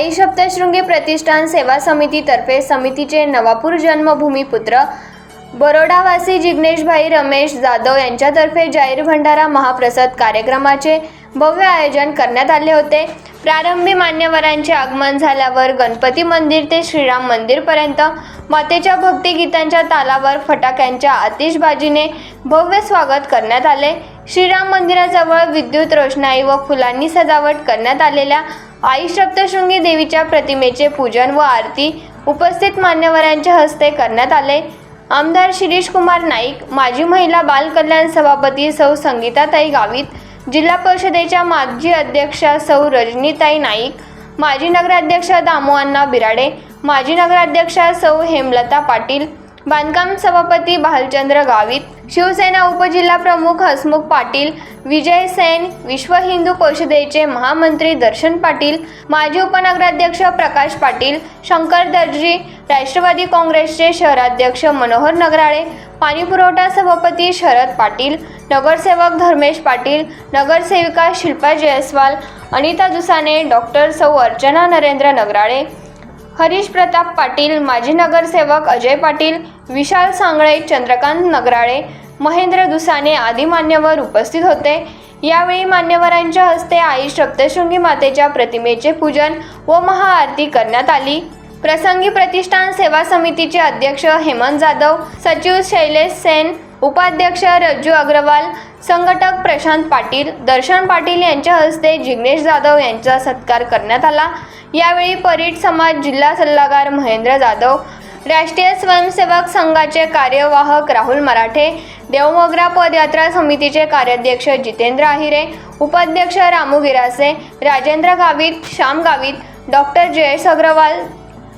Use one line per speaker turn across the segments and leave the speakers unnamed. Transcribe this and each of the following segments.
आई सप्तशृंगी प्रतिष्ठान सेवा समितीतर्फे समितीचे नवापूर जन्मभूमी पुत्र बरोडावासी जिग्नेशभाई रमेश जाधव यांच्यातर्फे जाहीर भंडारा महाप्रसाद कार्यक्रमाचे भव्य आयोजन करण्यात आले होते। प्रारंभी मान्यवरांचे आगमन झाल्यावर गणपती मंदिर ते श्रीराम मंदिरपर्यंत मातेच्या भक्तिगीतांच्या तालावर फटाक्यांच्या आतिषबाजीने भव्य स्वागत करण्यात आले। श्रीराम मंदिराजवळ विद्युत रोषणाई व फुलांनी सजावट करण्यात आलेल्या आई सप्तशृंगी देवीच्या प्रतिमेचे पूजन व आरती उपस्थित मान्यवरांच्या हस्ते करण्यात आले। आमदार शिरीष कुमार नाईक, माजी महिला बाल कल्याण सभापती सौ संगीताताई गावित, जिल्हा परिषदेच्या माजी अध्यक्षा सौ रजनीताई नाईक, माजी नगराध्यक्ष दामोअण्णा बिराडे, माजी नगराध्यक्षा सौ हेमलता पाटील, बांधकाम सभापती भालचंद्र गावित, शिवसेना उपजिल्हा प्रमुख हसमुख पाटील, विजय सेन, विश्व हिंदू परिषदेचे महामंत्री दर्शन पाटील, माजी उपनगराध्यक्ष प्रकाश पाटील, शंकर दर्जी, राष्ट्रवादी काँग्रेसचे शहराध्यक्ष मनोहर नगराळे, पाणीपुरवठा सभापती शरद पाटील, नगरसेवक धर्मेश पाटील, नगरसेविका शिल्पा जयस्वाल, अनिता दुसाने, डॉक्टर सौ अर्चना नरेंद्र नगराळे, हरीश प्रताप पाटील, माजी नगरसेवक अजय पाटील, विशाल सांगळे, चंद्रकांत नगराळे, महेंद्र दुसाने आदी मान्यवर उपस्थित होते। यावेळी मान्यवरांच्या हस्ते आई सप्तशृंगी मातेच्या प्रतिमेचे पूजन व महाआरती करण्यात आली। प्रसंगी प्रतिष्ठान सेवा समितीचे अध्यक्ष हेमंत जाधव, सचिव शैलेश सेन, उपाध्यक्ष रज्जू अग्रवाल, संघटक प्रशांत पाटील, दर्शन पाटील यांच्या हस्ते जिग्नेश जाधव यांचा सत्कार करण्यात आला। यावेळी परीट समाज जिल्हा सल्लागार महेंद्र जाधव, राष्ट्रीय स्वयंसेवक संघाचे कार्यवाहक राहुल मराठे, देवमोगरा पदयात्रा समितीचे कार्याध्यक्ष जितेंद्र आहिरे, उपाध्यक्ष रामू गिरासे, राजेंद्र गावित, श्याम गावित, डॉक्टर जयेश अग्रवाल,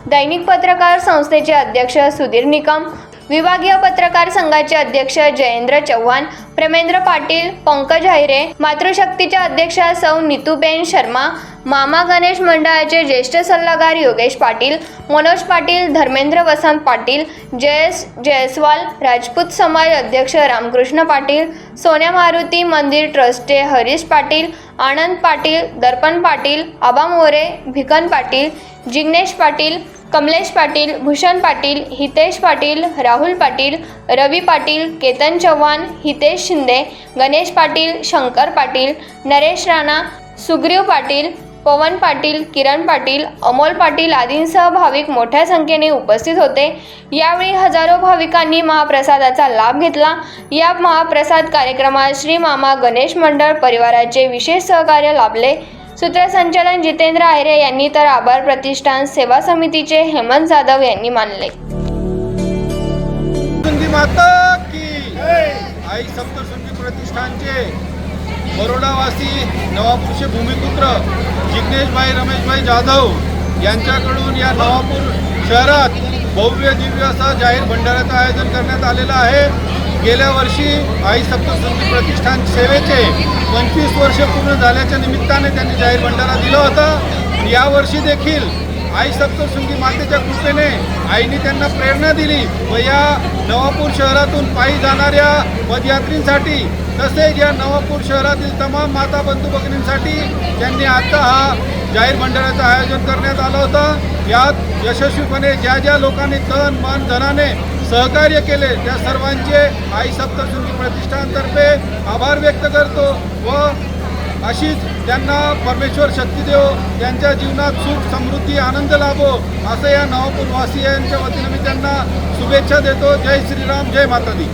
दैनिक पत्रकार संस्थेचे अध्यक्ष सुधीर निकम, विभागीय पत्रकार संघाचे अध्यक्ष जयेंद्र चव्हाण, प्रेमेंद्र पाटील, पंकज आहिरे, मातृशक्तीच्या अध्यक्षा सौ नीतूबेन शर्मा, मामा गणेश मंडळाचे ज्येष्ठ सल्लागार योगेश पाटील, मनोज पाटील, धर्मेंद्र वसंत पाटील, जयेश जयस्वाल, राजपूत समाज अध्यक्ष रामकृष्ण पाटील, सोन्या मारुती मंदिर ट्रस्टचे हरीश पाटील, आनंद पाटील, दर्पण पाटील, आबा मोरे, भिकन पाटील, जिग्नेश पाटील, कमलेश पाटील, भूषण पाटील, हितेश पाटील, राहुल पाटील, रवी पाटील, केतन चव्हाण, हितेश शिंदे, गणेश पाटील, शंकर पाटील, नरेश राणा, सुग्रीव पाटील, पवन पाटील, किरण पाटील, अमोल पाटील आदींसह भाविक मोठ्या संख्येने उपस्थित होते। यावेळी हजारो भाविकांनी महाप्रसादाचा लाभ घेतला। या महाप्रसाद कार्यक्रमात श्री मामा गणेश मंडळ परिवाराचे विशेष सहकार्य लाभले। सूत्रसंचालन जितेंद्र आहिरे यांनी तर आभार प्रतिष्ठान सेवा समितीचे हेमंत जाधव यांनी मानले।
आई सप्तशृंगी प्रतिष्ठानचे बरोडावासी नवापूरचे भूमिपुत्र जिग्नेशभाई रमेशभाई जाधव यांच्याकडून या नवापूर शहरात भव्य दिव्य असा जाहीर भंडाऱ्याचं आयोजन करण्यात आलेलं आहे। गेल्या वर्षी आई सप्तशृंगी प्रतिष्ठान सेवेचे 25 वर्ष पूर्ण झाल्याच्या निमित्ताने त्यांनी जाहीर भंडारा दिला होता। यावर्षी देखील आई सप्तशृंगी मातेच्या कृपेने आईने त्यांना प्रेरणा दिली व या नवापूर शहरातून पायी जाणाऱ्या पदयात्रींसाठी तसेच या नवापूर शहरातील तमाम माता बंधू भगिनींसाठी त्यांनी आता हा जाहीर भंडाऱ्याचं आयोजन करण्यात आलं होतं। यात यशस्वीपणे ज्या लोकांनी तन मन धनाने सहकार्य केले त्या सर्वांचे आई सप्तशृंगी प्रतिष्ठानतर्फे आभार व्यक्त करतो व अशीच त्यांना परमेश्वर शक्ती देव, त्यांच्या जीवनात सुख समृद्धी आनंद लाभो असं या नवापूरवासियांच्या वतीने मी त्यांना शुभेच्छा देतो। जय श्रीराम, जय माता दी।